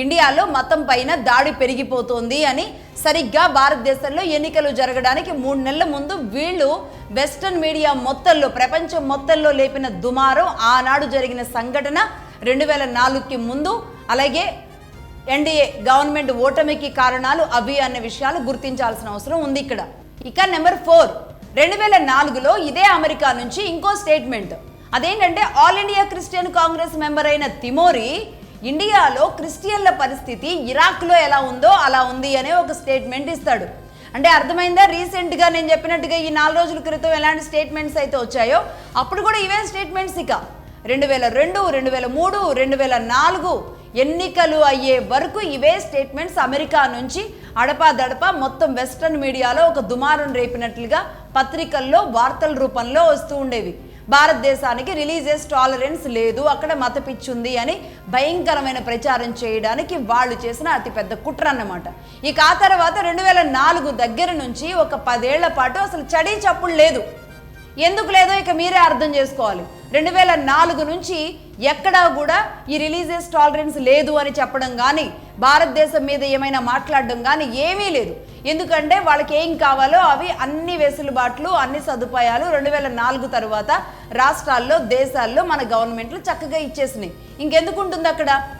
ఇండియాలో మతం పైన దాడి పెరిగిపోతోంది అని సరిగ్గా భారతదేశంలో ఎన్నికలు జరగడానికి 3 నెలల ముందు వీళ్ళు వెస్టర్న్ మీడియా మొత్తంలో ప్రపంచం మొత్తంలో లేపిన దుమారం ఆనాడు జరిగిన సంఘటన 2004కి ముందు అలాగే ఎన్డీఏ గవర్నమెంట్ ఓటమికి కారణాలు అవి అనే విషయాలు గుర్తించాల్సిన అవసరం ఉంది ఇక్కడ. ఇక నెంబర్ 4 2004లో ఇదే అమెరికా నుంచి ఇంకో స్టేట్మెంట్. అదేంటంటే all India Christian Congress member అయిన తిమోరీ ఇండియాలో క్రిస్టియన్ల పరిస్థితి ఇరాక్లో ఎలా ఉందో అలా ఉంది అనే ఒక స్టేట్మెంట్ ఇస్తాడు. అంటే అర్థమైందా? రీసెంట్గా నేను చెప్పినట్టుగా ఈ 4 రోజుల క్రితం ఎలాంటి స్టేట్మెంట్స్ అయితే వచ్చాయో అప్పుడు కూడా ఇవే స్టేట్మెంట్స్. ఇక 2002, 2003, 2004 ఎన్నికలు అయ్యే వరకు ఇవే స్టేట్మెంట్స్ అమెరికా నుంచి అడపాదడపా మొత్తం వెస్టర్న్ మీడియాలో ఒక దుమారం రేపినట్లుగా పత్రికల్లో వార్తల రూపంలో వస్తూ ఉండేవి. భారతదేశానికి రిలీజియస్ టాలరెన్స్ లేదు, అక్కడ మత పిచ్చుంది అని భయంకరమైన ప్రచారం చేయడానికి వాళ్ళు చేసిన అతిపెద్ద కుట్ర అన్నమాట. ఇక ఆ తర్వాత 2004 దగ్గర నుంచి ఒక 10 ఏళ్ల పాటు అసలు చడీ చప్పుడు లేదు. ఎందుకు లేదో ఇక మీరే అర్థం చేసుకోవాలి. 2004 నుంచి ఎక్కడా కూడా ఈ రిలీజియస్ టాలరెన్స్ లేదు అని చెప్పడం కానీ భారతదేశం మీద ఏమైనా మాట్లాడడం కానీ ఏమీ లేదు. ఎందుకంటే వాళ్ళకి ఏం కావాలో అవి అన్ని వెసులుబాట్లు అన్ని సదుపాయాలు 2004 తర్వాత రాష్ట్రాల్లో దేశాల్లో మన గవర్నమెంట్లు చక్కగా ఇచ్చేసినాయి. ఇంకెందుకు ఉంటుంది అక్కడ?